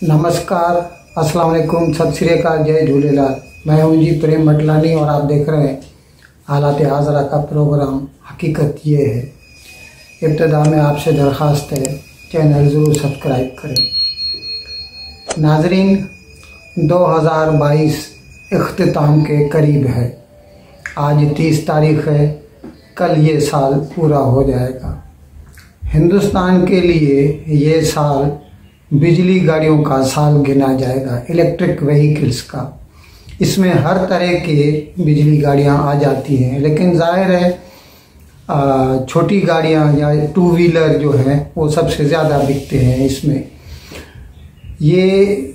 नमस्कार, अस्सलाम वालेकुम, सत श्री अकाल, जय झूलेलाल। मैं हूं जी प्रेम मटलानी और आप देख रहे हैं हालात हाज़रा का प्रोग्राम हकीकत ये है। इब्तिदा में आपसे दरख्वास्त है चैनल ज़रूर सब्सक्राइब करें। नाजरीन, 2022 इख्तिताम के करीब है। आज 30 तारीख है, कल ये साल पूरा हो जाएगा। हिंदुस्तान के लिए ये साल बिजली गाड़ियों का साल गिना जाएगा, इलेक्ट्रिक व्हीकल्स का। इसमें हर तरह के बिजली गाड़ियां आ जाती हैं, लेकिन जाहिर है छोटी गाड़ियां या टू व्हीलर जो हैं वो सबसे ज़्यादा बिकते हैं इसमें। ये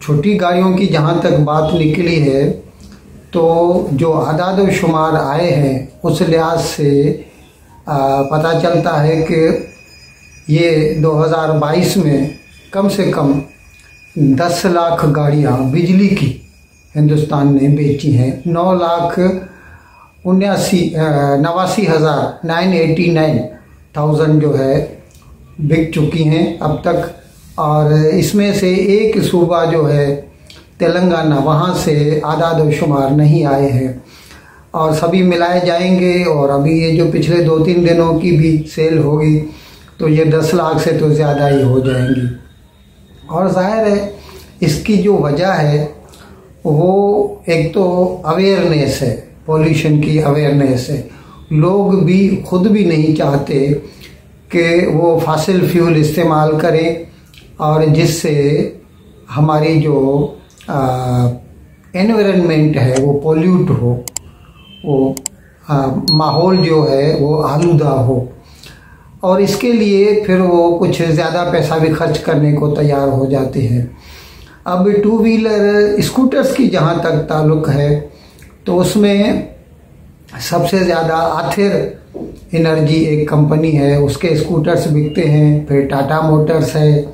छोटी गाड़ियों की जहां तक बात निकली है तो जो आदाद व शुमार आए हैं उस लिहाज से पता चलता है कि ये 2022 में कम से कम 10 लाख गाड़ियाँ बिजली की हिंदुस्तान ने बेची हैं। 9,89,989 जो है बिक चुकी हैं अब तक। और इसमें से एक सूबा जो है तेलंगाना, वहाँ से आदाद व शुमार नहीं आए हैं और सभी मिलाए जाएंगे। और अभी ये जो पिछले 2-3 दिनों की भी सेल होगी तो ये 10 लाख से तो ज़्यादा ही हो जाएंगी। और जाहिर है इसकी जो वजह है वो एक तो अवेयरनेस है, पॉल्यूशन की अवेयरनेस है। लोग भी खुद भी नहीं चाहते कि वो फॉसिल फ्यूल इस्तेमाल करें और जिससे हमारी जो एनवायरनमेंट है वो पोल्यूट हो, वो माहौल जो है वो आलूदा हो। और इसके लिए फिर वो कुछ ज़्यादा पैसा भी खर्च करने को तैयार हो जाते हैं। अब टू व्हीलर स्कूटर्स की जहाँ तक ताल्लुक़ है तो उसमें सबसे ज़्यादा आथिर एनर्जी एक कंपनी है, उसके स्कूटर्स बिकते हैं। फिर टाटा मोटर्स है,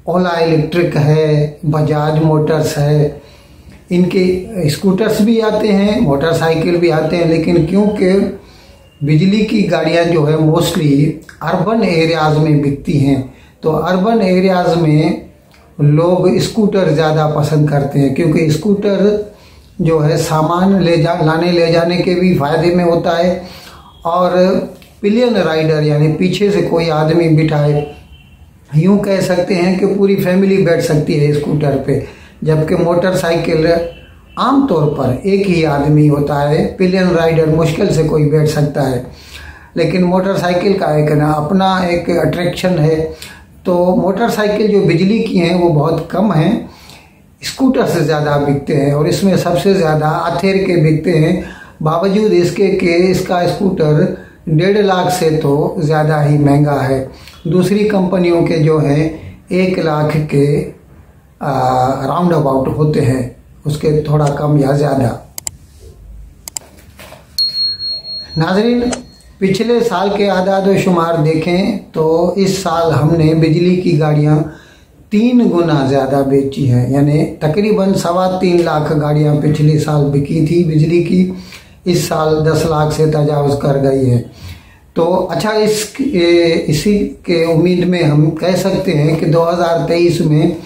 ओला इलेक्ट्रिक है, बजाज मोटर्स है। इनके स्कूटर्स भी आते हैं, मोटरसाइकिल भी आते हैं। लेकिन क्योंकि बिजली की गाड़ियां जो है मोस्टली अर्बन एरियाज़ में बिकती हैं तो अर्बन एरियाज़ में लोग स्कूटर ज़्यादा पसंद करते हैं, क्योंकि स्कूटर जो है सामान लाने ले जाने के भी फ़ायदे में होता है। और पिलियन राइडर यानी पीछे से कोई आदमी बिठाए, यूँ कह सकते हैं कि पूरी फैमिली बैठ सकती है स्कूटर पे। जबकि मोटरसाइकिल आमतौर पर एक ही आदमी होता है, पिलियन राइडर मुश्किल से कोई बैठ सकता है। लेकिन मोटरसाइकिल का एक अपना एक अट्रैक्शन है। तो मोटरसाइकिल जो बिजली की हैं वो बहुत कम हैं, स्कूटर से ज़्यादा बिकते हैं और इसमें सबसे ज़्यादा आथेर के बिकते हैं। बावजूद इसके कि इसका स्कूटर 1.5 लाख से तो ज़्यादा ही महंगा है। दूसरी कंपनियों के जो हैं 1 लाख के राउंड अबाउट होते हैं, उसके थोड़ा कम या ज़्यादा। नाजरीन, पिछले साल के आदाद व शुमार देखें तो इस साल हमने बिजली की गाड़ियां 3 गुना ज़्यादा बेची हैं। यानी तकरीबन 3.25 लाख गाड़ियां पिछले साल बिकी थी बिजली की, इस साल 10 लाख से तजावज़ कर गई है। तो अच्छा, इसी के उम्मीद में हम कह सकते हैं कि 2023 में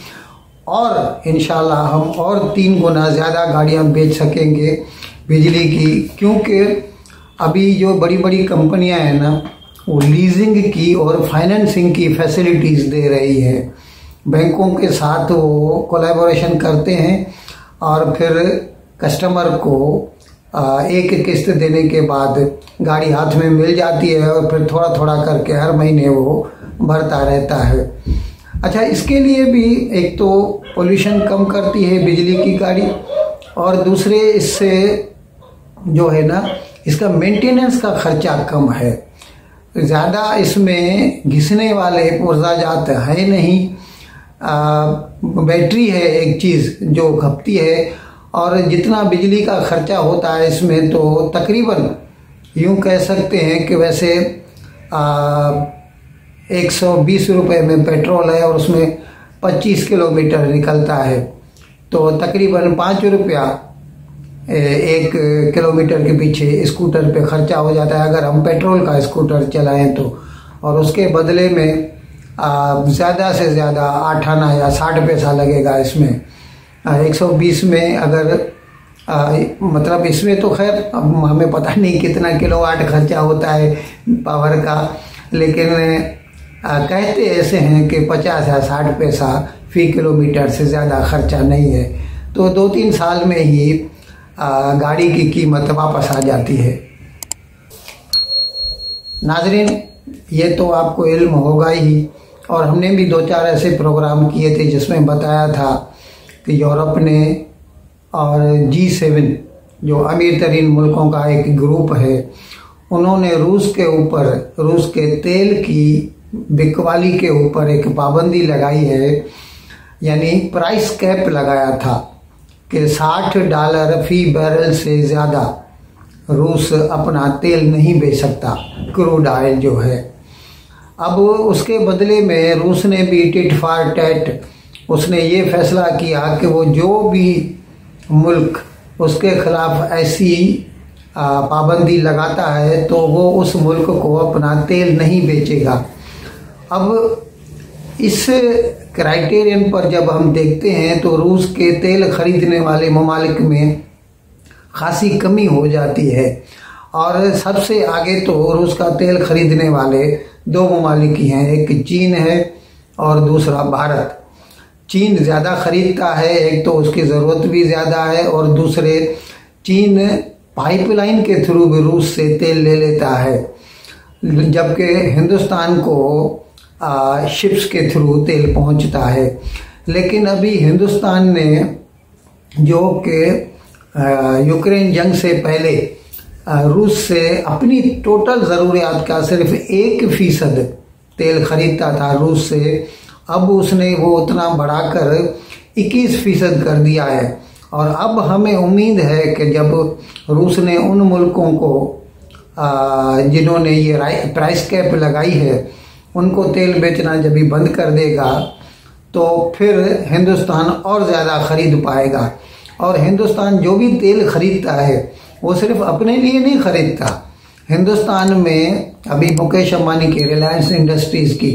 और इंशाल्लाह हम और 3 गुना ज़्यादा गाड़ियां बेच सकेंगे बिजली की। क्योंकि अभी जो बड़ी बड़ी कंपनियां हैं ना, वो लीजिंग की और फाइनेंसिंग की फैसिलिटीज़ दे रही है। बैंकों के साथ वो कोलैबोरेशन करते हैं और फिर कस्टमर को एक किस्त देने के बाद गाड़ी हाथ में मिल जाती है और फिर थोड़ा थोड़ा करके हर महीने वो भरता रहता है। अच्छा, इसके लिए भी एक तो पोल्यूशन कम करती है बिजली की गाड़ी, और दूसरे इससे जो है ना इसका मेंटेनेंस का खर्चा कम है। ज़्यादा इसमें घिसने वाले पुर्जाजात है नहीं। बैटरी है एक चीज़ जो खपती है, और जितना बिजली का खर्चा होता है इसमें तो तकरीबन यूँ कह सकते हैं कि वैसे 120 रुपये में पेट्रोल है और उसमें 25 किलोमीटर निकलता है, तो तकरीबन 5 रुपया 1 किलोमीटर के पीछे स्कूटर पे खर्चा हो जाता है अगर हम पेट्रोल का स्कूटर चलाएं तो। और उसके बदले में ज़्यादा से ज़्यादा 8 आना या 60 पैसा लगेगा इसमें। 120 में अगर मतलब इसमें तो खैर अब हमें पता नहीं कितना किलोवाट खर्चा होता है पावर का, लेकिन कहते ऐसे हैं कि 50 या 60 पैसा फी किलोमीटर से ज़्यादा खर्चा नहीं है। तो 2-3 साल में ही गाड़ी की कीमत वापस आ जाती है। नाजरीन, ये तो आपको इल्म होगा ही, और हमने भी 2-4 ऐसे प्रोग्राम किए थे जिसमें बताया था कि यूरोप ने और G7 जो अमीर तरीन मुल्कों का एक ग्रुप है, उन्होंने रूस के तेल की बिकवाली के ऊपर एक पाबंदी लगाई है, यानी प्राइस कैप लगाया था कि $60 फी बैरल से ज़्यादा रूस अपना तेल नहीं बेच सकता, क्रूड ऑयल जो है। अब उसके बदले में रूस ने भी टिट फॉर टैट उसने ये फैसला किया कि वो जो भी मुल्क उसके खिलाफ ऐसी पाबंदी लगाता है तो वो उस मुल्क को अपना तेल नहीं बेचेगा। अब इस क्राइटेरियन पर जब हम देखते हैं तो रूस के तेल खरीदने वाले ममालिक में खासी कमी हो जाती है, और सबसे आगे तो रूस का तेल खरीदने वाले 2 ममालिक ही हैं, एक चीन है और दूसरा भारत। चीन ज़्यादा खरीदता है, एक तो उसकी ज़रूरत भी ज़्यादा है, और दूसरे चीन पाइपलाइन के थ्रू भी रूस से तेल ले लेता है, जबकि हिंदुस्तान को शिप्स के थ्रू तेल पहुंचता है। लेकिन अभी हिंदुस्तान ने जो कि यूक्रेन जंग से पहले रूस से अपनी टोटल ज़रूरियात का सिर्फ 1% तेल खरीदता था रूस से, अब उसने वो उतना बढ़ाकर 21% कर दिया है। और अब हमें उम्मीद है कि जब रूस ने उन मुल्कों को जिन्होंने ये प्राइस कैप लगाई है उनको तेल बेचना जब भी बंद कर देगा तो फिर हिंदुस्तान और ज़्यादा खरीद पाएगा। और हिंदुस्तान जो भी तेल खरीदता है वो सिर्फ अपने लिए नहीं खरीदता। हिंदुस्तान में अभी मुकेश अंबानी की रिलायंस इंडस्ट्रीज़ की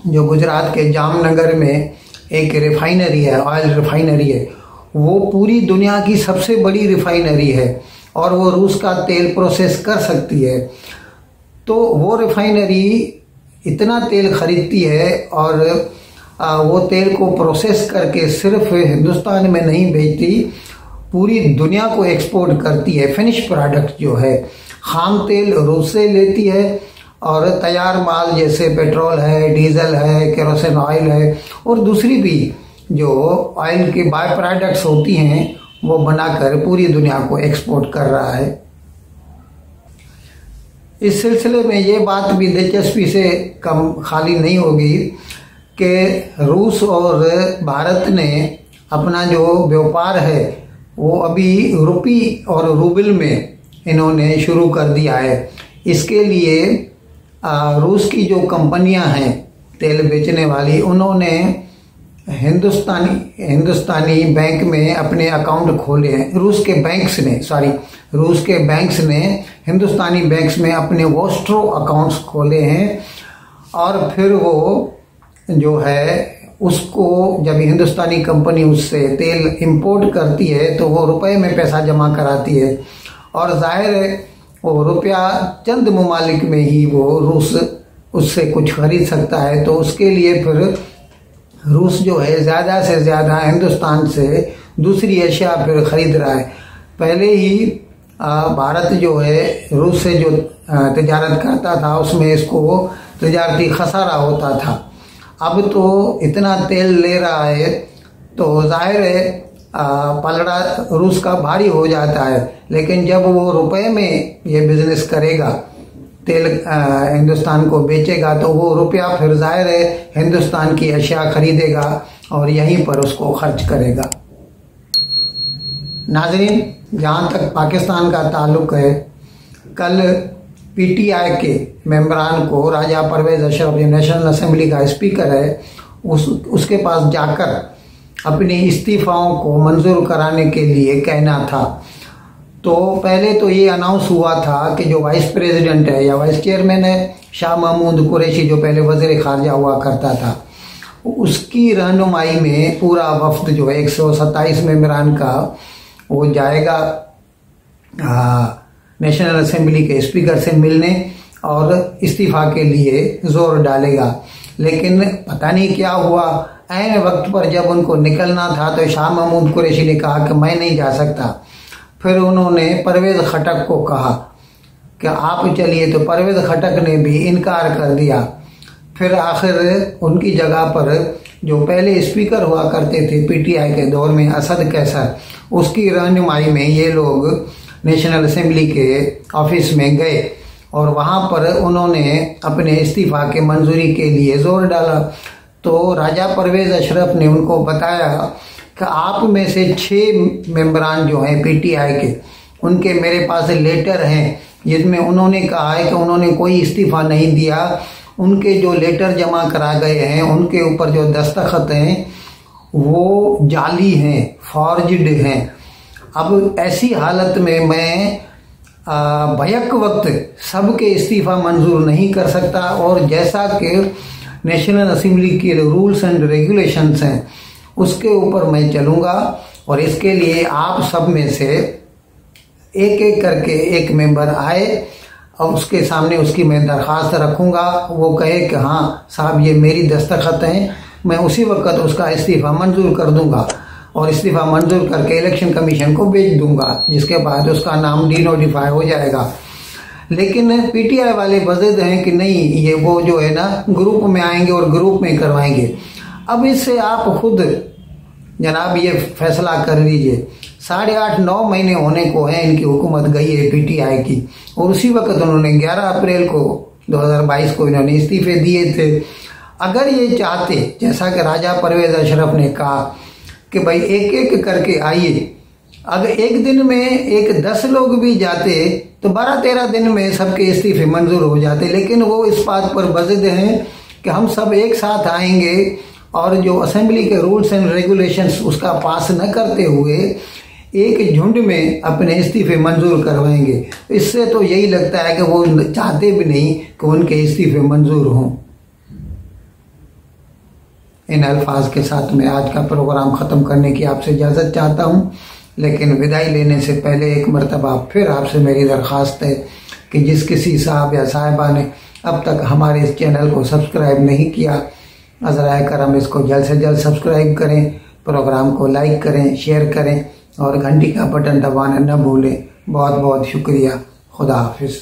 जो गुजरात के जामनगर में एक रिफाइनरी है, ऑयल रिफाइनरी है, वो पूरी दुनिया की सबसे बड़ी रिफाइनरी है और वो रूस का तेल प्रोसेस कर सकती है। तो वो रिफाइनरी इतना तेल खरीदती है और वो तेल को प्रोसेस करके सिर्फ हिंदुस्तान में नहीं बेचती, पूरी दुनिया को एक्सपोर्ट करती है। फिनिश प्रोडक्ट जो है, खाम तेल रूस से लेती है और तैयार माल जैसे पेट्रोल है, डीजल है, केरोसिन ऑयल है और दूसरी भी जो ऑयल के बाय प्रोडक्ट्स होती हैं वो बनाकर पूरी दुनिया को एक्सपोर्ट कर रहा है। इस सिलसिले में ये बात भी दिलचस्पी से कम खाली नहीं होगी कि रूस और भारत ने अपना जो व्यापार है वो अभी रुपी और रूबल में इन्होंने शुरू कर दिया है। इसके लिए रूस की जो कंपनियां हैं तेल बेचने वाली, उन्होंने हिंदुस्तानी बैंक में अपने अकाउंट खोले हैं। रूस के बैंक्स ने हिंदुस्तानी बैंक्स में अपने वोस्ट्रो अकाउंट्स खोले हैं और फिर वो जो है उसको जब हिंदुस्तानी कंपनी उससे तेल इंपोर्ट करती है तो वो रुपए में पैसा जमा कराती है और जाहिर है वो रुपया चंद ममालिक में ही वो रूस उससे कुछ खरीद सकता है। तो उसके लिए फिर रूस जो है ज़्यादा से ज़्यादा हिंदुस्तान से दूसरी अशिया फिर खरीद रहा है। पहले ही भारत जो है रूस से जो तिजारत करता था उसमें इसको तिजारती खसारा होता था। अब तो इतना तेल ले रहा है तो जाहिर है पलड़ा रूस का भारी हो जाता है, लेकिन जब वो रुपए में ये बिजनेस करेगा, तेल हिंदुस्तान को बेचेगा तो वो रुपया फिर जाहिर है हिंदुस्तान की अशिया खरीदेगा और यहीं पर उसको खर्च करेगा। नाजरीन, जहाँ तक पाकिस्तान का ताल्लुक है, कल पीटीआई के मेंबरान को राजा परवेज अशरफ जो नेशनल असेंबली का स्पीकर है उसके पास जाकर अपनी इस्तीफाओं को मंजूर कराने के लिए कहना था। तो पहले तो ये अनाउंस हुआ था कि जो वाइस प्रेसिडेंट है या वाइस चेयरमैन है शाह महमूद कुरैशी, जो पहले वज़ीर खारजा हुआ करता था, उसकी रहनुमाई में पूरा वफ्द जो है 127 मेंबरान का वो जाएगा नेशनल असेंबली के स्पीकर से मिलने और इस्तीफा के लिए जोर डालेगा। लेकिन पता नहीं क्या हुआ, ऐन वक्त पर जब उनको निकलना था तो शाह महमूद कुरैशी ने कहा कि मैं नहीं जा सकता। फिर उन्होंने परवेज खटक को कहा कि आप चलिए, तो परवेज खटक ने भी इनकार कर दिया। फिर आखिर उनकी जगह पर जो पहले स्पीकर हुआ करते थे पीटीआई के दौर में, असद कैसर, उसकी रहनुमाई में ये लोग नेशनल असेंबली के ऑफिस में गए और वहां पर उन्होंने अपने इस्तीफा के मंजूरी के लिए जोर डाला। तो राजा परवेज अशरफ ने उनको बताया कि आप में से 6 मेंबरान जो हैं पीटीआई के, उनके मेरे पास लेटर हैं जिसमें उन्होंने कहा है कि उन्होंने कोई इस्तीफा नहीं दिया। उनके जो लेटर जमा करा गए हैं उनके ऊपर जो दस्तखत हैं वो जाली हैं, फॉर्ज्ड हैं। अब ऐसी हालत में मैं भयक वक्त सबके इस्तीफा मंजूर नहीं कर सकता और जैसा कि नेशनल असेंबली के रूल्स एंड रेगुलेशंस हैं उसके ऊपर मैं चलूँगा और इसके लिए आप सब में से एक एक करके एक मेंबर आए और उसके सामने उसकी मैं दरख्वास्त रखूँगा। वो कहे कि हाँ साहब ये मेरी दस्तखत हैं, मैं उसी वक्त उसका इस्तीफा मंजूर कर दूंगा और इस्तीफा मंजूर करके इलेक्शन कमीशन को भेज दूंगा, जिसके बाद उसका नाम डीनोटिफाई हो जाएगा। लेकिन पीटीआई वाले वजद हैं कि नहीं, ये वो जो है ना ग्रुप में आएंगे और ग्रुप में करवाएंगे। अब इससे आप खुद जनाब ये फैसला कर लीजिए। 8.5-9 महीने होने को है इनकी हुकूमत गई है पीटीआई की, और उसी वक्त उन्होंने 11 अप्रैल को 2022 को इन्होंने इस्तीफे दिए थे। अगर ये चाहते, जैसा कि राजा परवेज अशरफ ने कहा कि भाई एक एक करके आइए, अगर एक दिन में एक 10 लोग भी जाते तो 12-13 दिन में सबके इस्तीफे मंजूर हो जाते। लेकिन वो इस बात पर बज़िद हैं कि हम सब एक साथ आएंगे और जो असेंबली के रूल्स एंड रेगुलेशंस उसका पास न करते हुए एक झुंड में अपने इस्तीफे मंजूर करवाएंगे। इससे तो यही लगता है कि वो चाहते भी नहीं कि उनके इस्तीफे मंजूर हों। इन अल्फाज के साथ मैं आज का प्रोग्राम ख़त्म करने की आपसे इजाज़त चाहता हूँ, लेकिन विदाई लेने से पहले एक मरतबा फिर आपसे मेरी दरख्वास्त है कि जिस किसी साहब या साहिबा ने अब तक हमारे इस चैनल को सब्सक्राइब नहीं किया, अज़राए करम इसको जल्द से जल्द सब्सक्राइब करें, प्रोग्राम को लाइक करें, शेयर करें और घंटी का बटन दबाना न भूलें। बहुत बहुत शुक्रिया। खुदा हाफिज़।